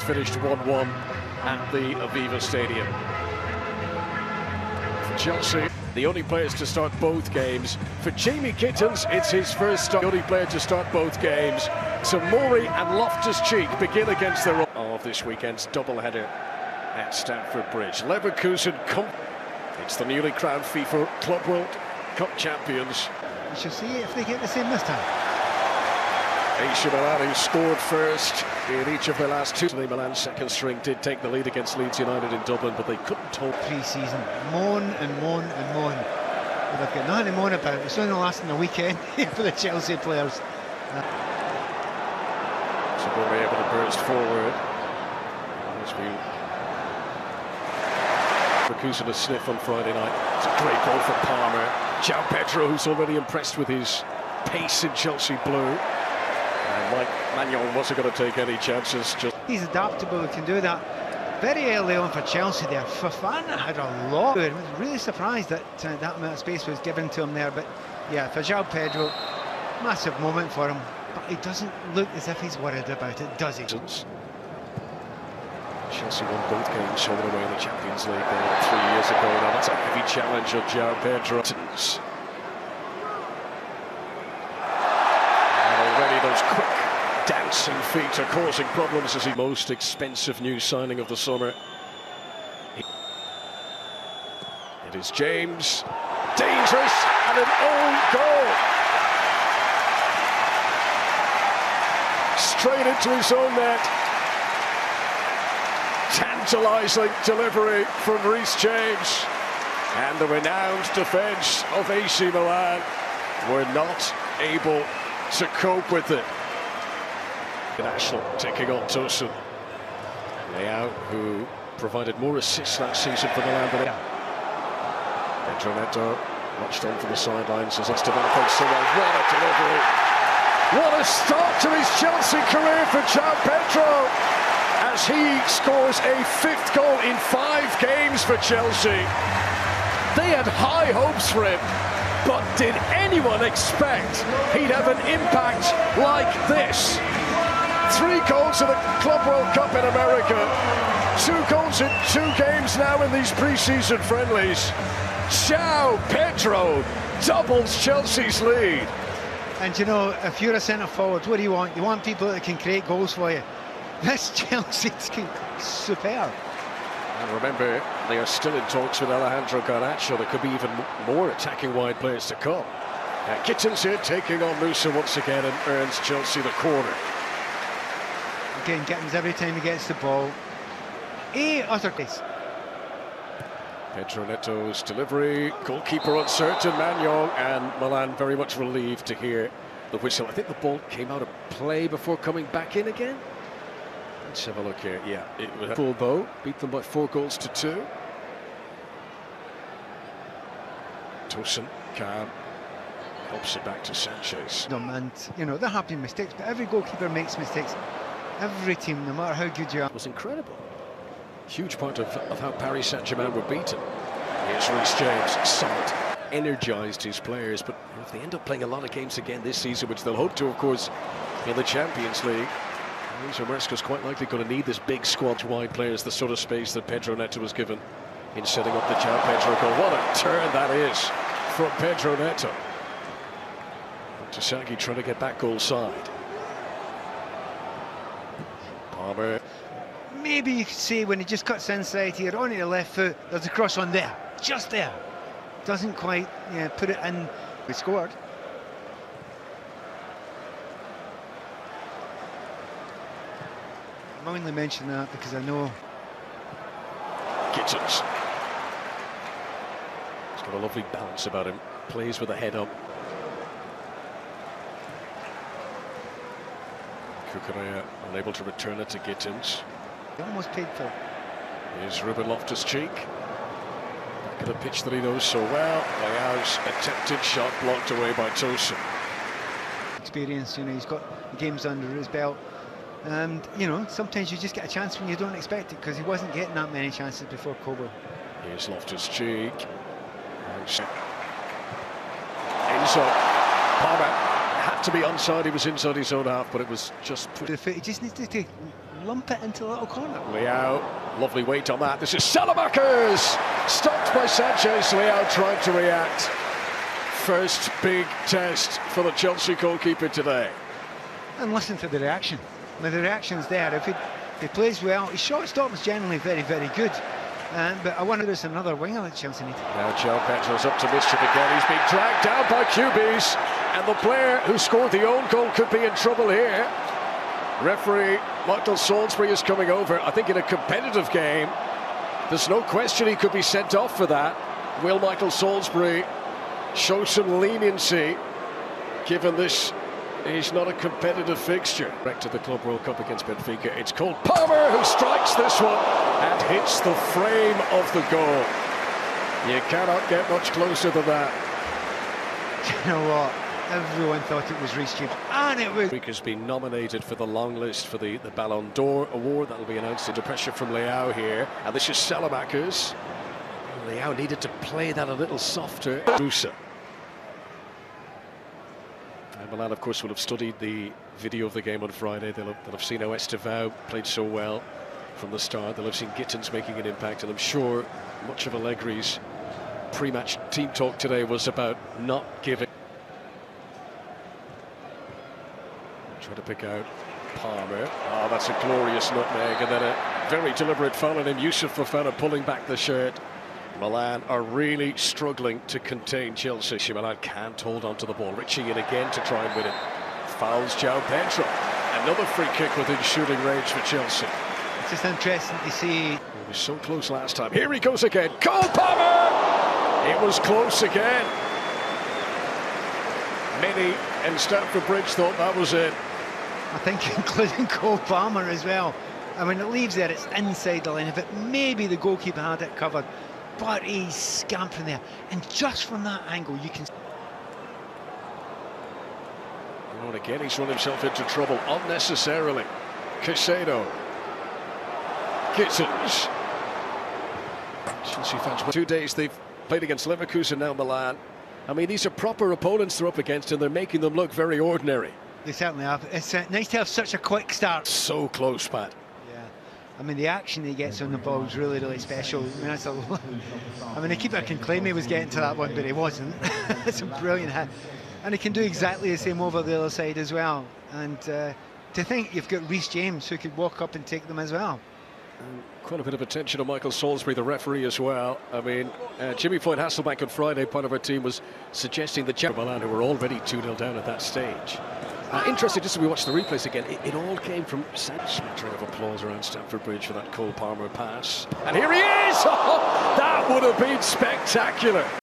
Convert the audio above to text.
it finished 1-1 at the Aviva Stadium. For Chelsea, the only players to start both games. For Jamie Gittins, it's his first start. The only player to start both games. So Mori and Loftus-Cheek begin against the of this weekend's doubleheader at Stamford Bridge. Leverkusen it's the newly crowned FIFA Club World Cup champions. We shall see if they get the same this time. AC Milan, who scored first in each of their last two. Milan's second string did take the lead against Leeds United in Dublin, but they couldn't hold. Pre-season, moan and moan and moan. But they've got nothing to moan about. It's only lasting a weekend for the Chelsea players. So we'll be able to burst forward. Leverkusen a sniff on Friday night. It's a great goal for Palmer. Joao Pedro, who's already impressed with his pace in Chelsea blue. And Mike Magnon wasn't going to take any chances. He's adaptable, he can do that. Very early on for Chelsea there. Fofana had a lot. I was really surprised that that amount of space was given to him there. But yeah, for Joao Pedro, massive moment for him. But he doesn't look as if he's worried about it, does he? Chelsea won both games home and away in the Champions League 3 years ago. Now that's a heavy challenge of Joao Pedro. And already those quick dancing feet are causing problems as the most expensive new signing of the summer. It is James, dangerous, and an own goal. Straight into his own net. Tantalising delivery from Reece James, and the renowned defence of AC Milan were not able to cope with it. National taking on Tosun. Joao, who provided more assists last season for Milan than Pedro Neto watched on from the sidelines as it's developing so well. What a delivery! What a start to his Chelsea career for Joao Pedro, as he scores a 5th goal in 5 games for Chelsea. They had high hopes for him, but did anyone expect he'd have an impact like this? 3 goals in the Club World Cup in America, 2 goals in 2 games now in these pre-season friendlies. Joao Pedro doubles Chelsea's lead. And you know, if you're a centre-forward, what do you want? You want people that can create goals for you. This Chelsea's superb. And remember, they are still in talks with Alejandro Garnacho. There could be even more attacking wide players to come. Gittins here taking on Musa once again and earns Chelsea the corner. Again, Gittins every time he gets the ball. Utter place. Pedro Neto's delivery, goalkeeper uncertain, Magnon, and Milan very much relieved to hear the whistle. I think the ball came out of play before coming back in again. Let's have a look here. Yeah, it was a full bow, beat them by 4 goals to 2. Tosun, calm, helps it back to Sanchez. And, you know, there have been mistakes, but every goalkeeper makes mistakes. Every team, no matter how good you are. It was incredible. Huge part of how Paris Saint-Germain were beaten. Here's Reece James, solid, energised his players, but if they end up playing a lot of games again this season, which they'll hope to, of course, in the Champions League, Maresca's quite likely going to need this big squad wide players, the sort of space that Pedro Neto was given in setting up the Joao Pedro goal. What a turn that is from Pedro Neto. Tasagi trying to get that goal side. Palmer. Maybe you could say when he just cuts inside here, onto the left foot, there's a cross on there, just there. Doesn't quite put it in. We scored. I'm only mentioning that because I know. Gittins. He's got a lovely balance about him. Plays with a head up. Kukurea unable to return it to Gittins. He almost paid for it. Here's Ruben Loftus-Cheek. Back of the pitch that he knows so well. Joao's attempted shot blocked away by Tosun. Experience, you know, he's got games under his belt. And, you know, sometimes you just get a chance when you don't expect it, because he wasn't getting that many chances before Kobo. Here's Loftus-Cheek. Enzo. Palmer had to be onside, he was inside his own half, but it was just... He just needs to lump it into the little corner. Leao, lovely weight on that. This is Salamakers! Stopped by Sanchez. Leao trying to react. First big test for the Chelsea goalkeeper today. And listen to the reaction. Now, the reaction's there. If he plays well, his shot stop is generally very, very good. But I wonder if there's another winger that Chelsea need. Now Joao Pedro's up to mischief again. He's being dragged down by QBs. And the player who scored the own goal could be in trouble here. Referee Michael Salisbury is coming over. I think in a competitive game, there's no question he could be sent off for that. Will Michael Salisbury show some leniency, given this is not a competitive fixture? Back to the Club World Cup against Benfica. It's Cole Palmer who strikes this one and hits the frame of the goal. You cannot get much closer than that. You know what? Everyone thought it was Reece James, and it was. Has been nominated for the long list for the Ballon d'Or award. That will be announced under pressure from Leao here. And this is Salamakers. Leao needed to play that a little softer. Luka. And Milan, of course, will have studied the video of the game on Friday. They'll have seen how Joao played so well from the start. They'll have seen Gittins making an impact, and I'm sure much of Allegri's pre-match team talk today was about not giving. Trying to pick out Palmer. Oh, that's a glorious nutmeg, and then a very deliberate foul on him. Yusuf Fofana pulling back the shirt. Milan are really struggling to contain Chelsea. Milan can't hold on to the ball. Richie in again to try and win it. Fouls Joao Pedro. Another free kick within shooting range for Chelsea. It's just interesting to see. It was so close last time. Here he goes again. Cole Palmer! It was close again. Many in Stamford Bridge thought that was it. I think including Cole Palmer as well. I mean, it leaves there, it's inside the line. If it maybe the goalkeeper had it covered, but he's scampering there. And just from that angle, you can. And again, he's run himself into trouble unnecessarily. Caicedo. Gittins. Chelsea fans. 2 days they've played against Leverkusen, now Milan. I mean, these are proper opponents they're up against, and they're making them look very ordinary. They certainly have. It's nice to have such a quick start. So close, Pat. Yeah. I mean, the action he gets on the ball is really, really special. I mean, that's I mean, the keeper can claim he was getting to that one, but he wasn't. It's a brilliant hit. And he can do exactly the same over the other side as well. And to think you've got Reece James who could walk up and take them as well. Quite a bit of attention on Michael Salisbury, the referee, as well. I mean, Jimmy Floyd Hasselbank on Friday, part of our team, was suggesting that Milan, who were already 2-0 down at that stage. Interesting, just as we watch the replays again, it all came from smattering of applause around Stamford Bridge for that Cole Palmer pass. And here he is! Oh, that would have been spectacular.